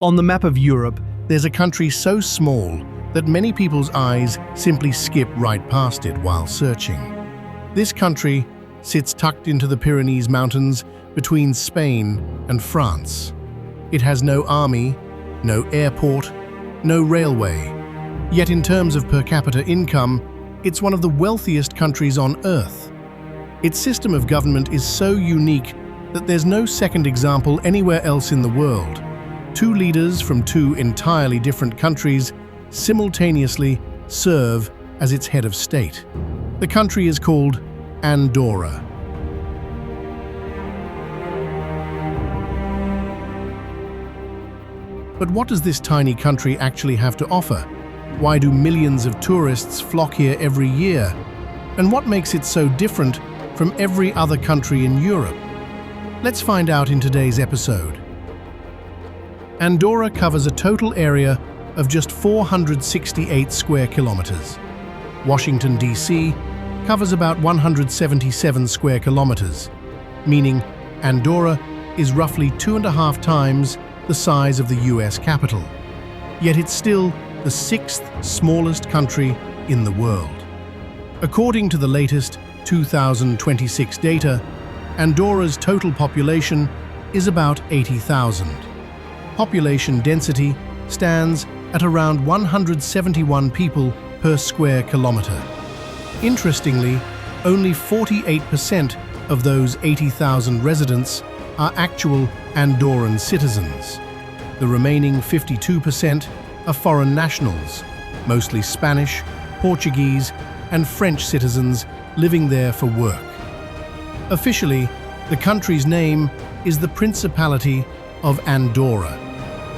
On the map of Europe, there's a country so small that many people's eyes simply skip right past it while searching. This country sits tucked into the Pyrenees Mountains between Spain and France. It has no army, no airport, no railway. Yet in terms of per capita income, it's one of the wealthiest countries on Earth. Its system of government is so unique that there's no second example anywhere else in the world. Two leaders from two entirely different countries simultaneously serve as its head of state. The country is called Andorra. But what does this tiny country actually have to offer? Why do millions of tourists flock here every year? And what makes it so different from every other country in Europe? Let's find out in today's episode. Andorra covers a total area of just 468 square kilometers. Washington, D.C. covers about 177 square kilometers, meaning Andorra is roughly 2.5 times the size of the US capital. Yet it's still the 6th smallest country in the world. According to the latest 2026 data, Andorra's total population is about 80,000. Population density stands at around 171 people per square kilometer. Interestingly, only 48% of those 80,000 residents are actual Andorran citizens. The remaining 52% are foreign nationals, mostly Spanish, Portuguese, and French citizens living there for work. Officially, the country's name is the Principality of Andorra,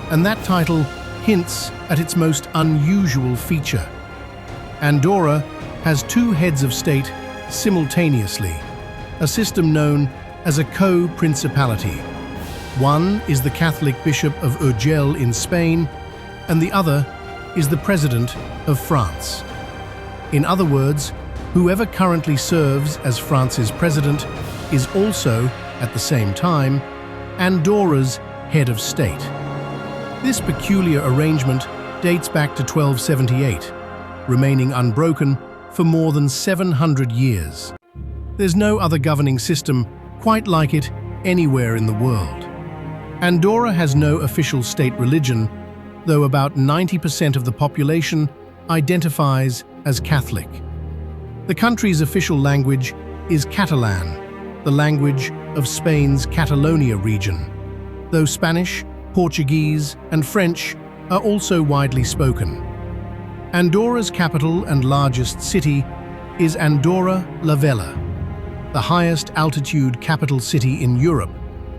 and that title hints at its most unusual feature. Andorra has two heads of state simultaneously, a system known as a co-principality. One is the Catholic Bishop of Urgell in Spain, and the other is the President of France. In other words, whoever currently serves as France's president is also, at the same time, Andorra's head of state. This peculiar arrangement dates back to 1278, remaining unbroken for more than 700 years. There's no other governing system quite like it anywhere in the world. Andorra has no official state religion, though about 90% of the population identifies as Catholic. The country's official language is Catalan, the language of Spain's Catalonia region, though Spanish, Portuguese, and French are also widely spoken. Andorra's capital and largest city is Andorra la Vella, the highest altitude capital city in Europe,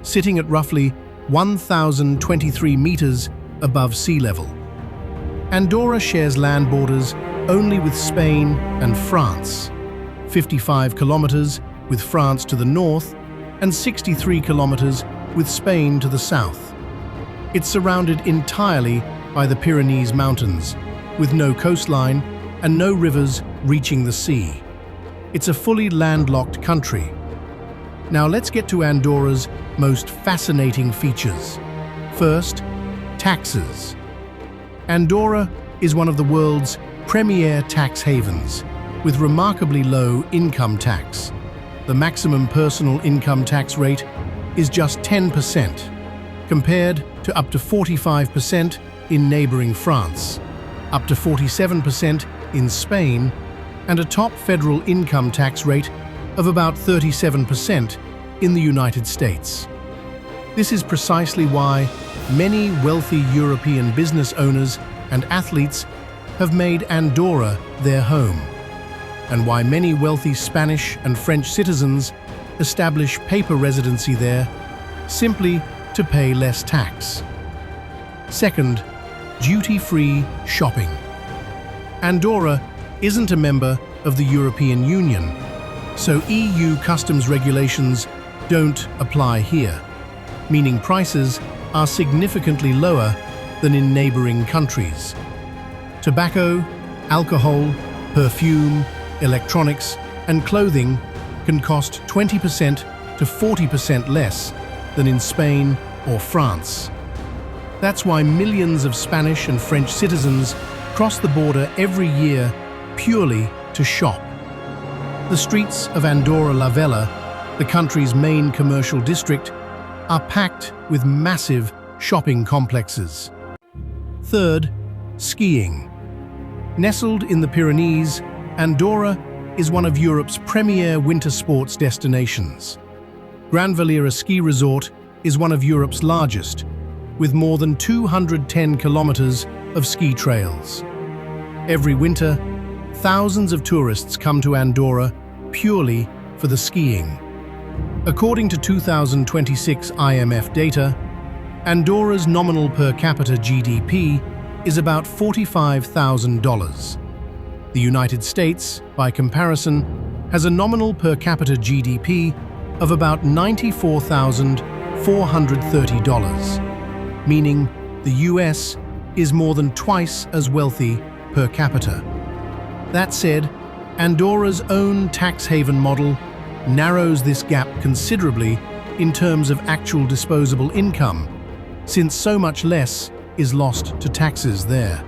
sitting at roughly 1,023 meters above sea level. Andorra shares land borders only with Spain and France, 55 kilometers with France to the north and 63 kilometers with Spain to the south. It's surrounded entirely by the Pyrenees Mountains, with no coastline and no rivers reaching the sea. It's a fully landlocked country. Now let's get to Andorra's most fascinating features. First, taxes. Andorra is one of the world's premier tax havens, with remarkably low income tax. The maximum personal income tax rate is just 10%, compared to up to 45% in neighboring France, up to 47% in Spain, and a top federal income tax rate of about 37% in the United States. This is precisely why many wealthy European business owners and athletes have made Andorra their home, and why many wealthy Spanish and French citizens establish paper residency there simply to pay less tax. Second, duty-free shopping. Andorra isn't a member of the European Union, so EU customs regulations don't apply here, meaning prices are significantly lower than in neighboring countries. Tobacco, alcohol, perfume, electronics, and clothing can cost 20% to 40% less than in Spain or France. That's why millions of Spanish and French citizens cross the border every year purely to shop. The streets of Andorra la Vella, the country's main commercial district, are packed with massive shopping complexes. Third, skiing. Nestled in the Pyrenees, Andorra is one of Europe's premier winter sports destinations. Grandvalira ski resort is one of Europe's largest, with more than 210 kilometers of ski trails. Every winter, thousands of tourists come to Andorra purely for the skiing. According to 2026 IMF data, Andorra's nominal per capita GDP is about $45,000. The United States, by comparison, has a nominal per capita GDP of about $94,430, meaning the US is more than twice as wealthy per capita. That said, Andorra's own tax haven model narrows this gap considerably in terms of actual disposable income, since so much less is lost to taxes there.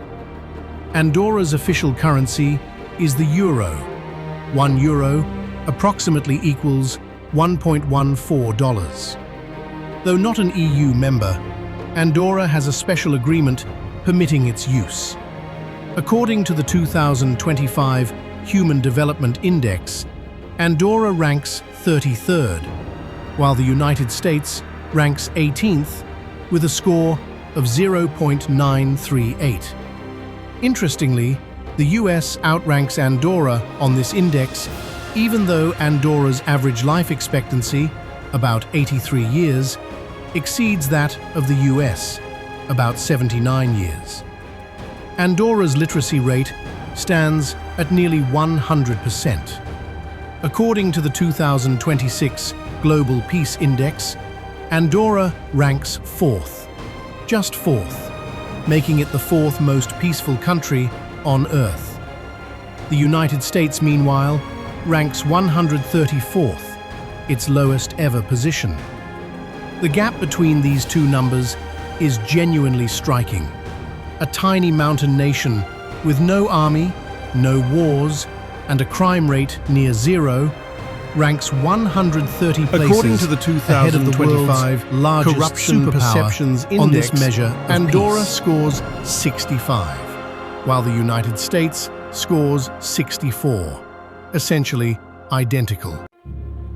Andorra's official currency is the euro. €1 approximately equals $1.14. Though not an EU member, Andorra has a special agreement permitting its use. According to the 2025 Human Development Index, Andorra ranks 33rd, while the United States ranks 18th with a score of 0.938. Interestingly, the US outranks Andorra on this index, even though Andorra's average life expectancy, about 83 years, exceeds that of the US, about 79 years. Andorra's literacy rate stands at nearly 100%. According to the 2026 Global Peace Index, Andorra ranks 4th, just 4th, making it the 4th most peaceful country on Earth. The United States, meanwhile, ranks 134th, its lowest ever position. The gap between these two numbers is genuinely striking. A tiny mountain nation with no army, no wars, and a crime rate near zero, ranks 130 places according to the 2025 largest corruption perceptions index. On this measure, Andorra scores 65, while the United States scores 64, essentially identical.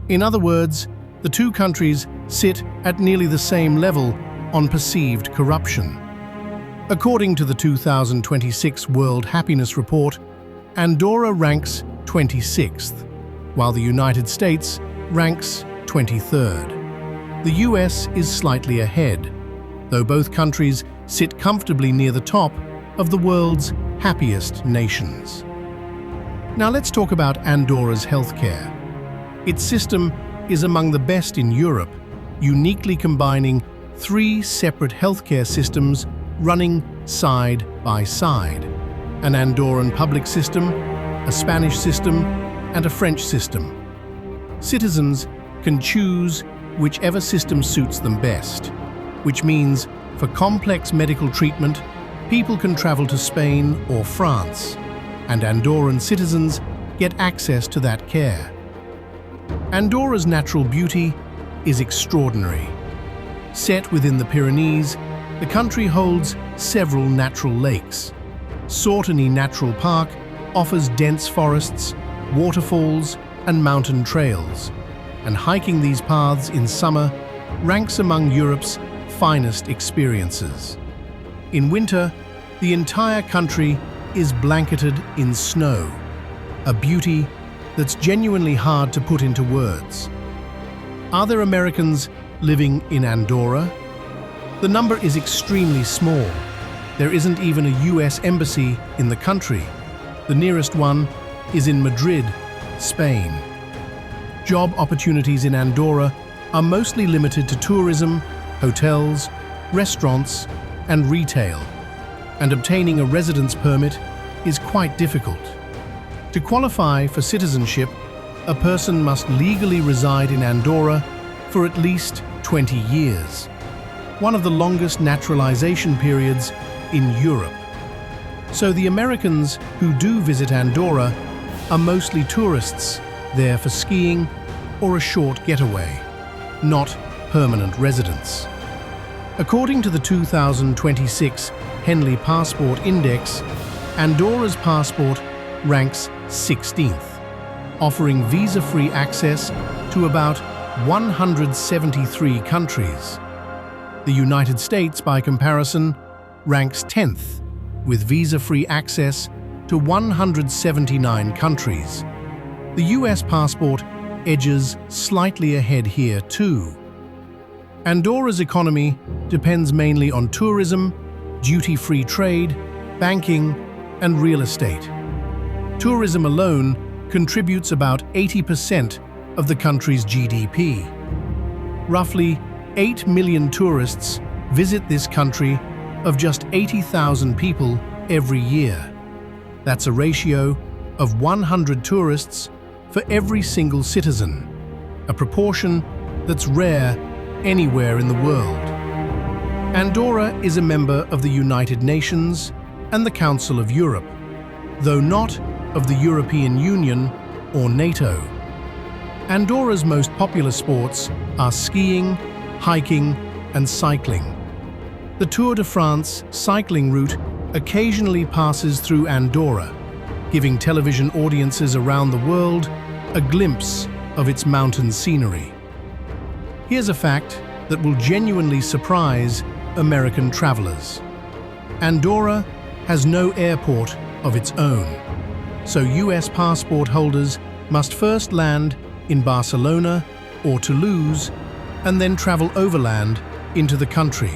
In other words, the two countries sit at nearly the same level on perceived corruption. According to the 2026 World Happiness Report, Andorra ranks 26th, while the United States ranks 23rd. The US is slightly ahead, though both countries sit comfortably near the top of the world's happiest nations. Now let's talk about Andorra's healthcare. Its system is among the best in Europe, uniquely combining 3 separate healthcare systems running side by side: an Andorran public system, a Spanish system, and a French system. Citizens can choose whichever system suits them best, which means for complex medical treatment, people can travel to Spain or France, and Andorran citizens get access to that care. Andorra's natural beauty is extraordinary. Set within the Pyrenees, the country holds several natural lakes. Sauterny Natural Park offers dense forests, waterfalls, and mountain trails, and hiking these paths in summer ranks among Europe's finest experiences. In winter, the entire country is blanketed in snow, a beauty that's genuinely hard to put into words. Are there Americans living in Andorra? The number is extremely small. There isn't even a US embassy in the country. The nearest one is in Madrid, Spain. Job opportunities in Andorra are mostly limited to tourism, hotels, restaurants, and retail, and obtaining a residence permit is quite difficult. To qualify for citizenship, a person must legally reside in Andorra for at least 20 years. one of the longest naturalization periods in Europe. So the Americans who do visit Andorra are mostly tourists there for skiing or a short getaway, not permanent residents. According to the 2026 Henley Passport Index, Andorra's passport ranks 16th, offering visa-free access to about 173 countries. The United States, by comparison, ranks 10th, with visa-free access to 179 countries. The US passport edges slightly ahead here too. Andorra's economy depends mainly on tourism, duty-free trade, banking, and real estate. Tourism alone contributes about 80% of the country's GDP. Roughly 8 million tourists visit this country of just 80,000 people every year. That's a ratio of 100 tourists for every single citizen, a proportion that's rare anywhere in the world. Andorra is a member of the United Nations and the Council of Europe, though not of the European Union or NATO. Andorra's most popular sports are skiing, hiking, and cycling. The Tour de France cycling route occasionally passes through Andorra, giving television audiences around the world a glimpse of its mountain scenery. Here's a fact that will genuinely surprise American travelers. Andorra has no airport of its own, so US passport holders must first land in Barcelona or Toulouse and then travel overland into the country.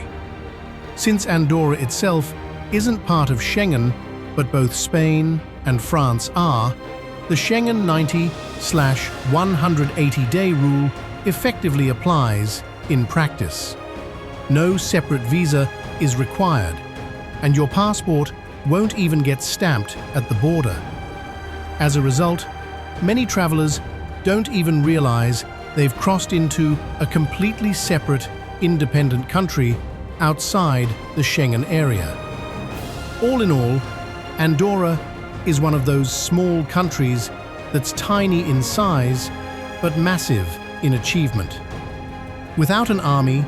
Since Andorra itself isn't part of Schengen, but both Spain and France are, the Schengen 90/180-day rule effectively applies in practice. No separate visa is required, and your passport won't even get stamped at the border. As a result, many travelers don't even realize they've crossed into a completely separate, independent country outside the Schengen area. All in all, Andorra is one of those small countries that's tiny in size, but massive in achievement. Without an army,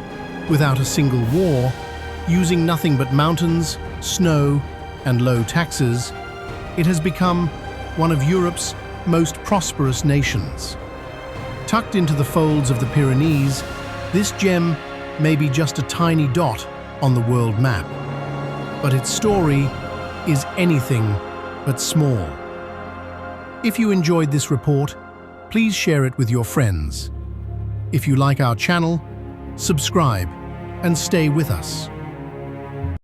without a single war, using nothing but mountains, snow, and low taxes, it has become one of Europe's most prosperous nations. Tucked into the folds of the Pyrenees, this gem may be just a tiny dot on the world map, but its story is anything but small. If you enjoyed this report, please share it with your friends. If you like our channel, subscribe and stay with us.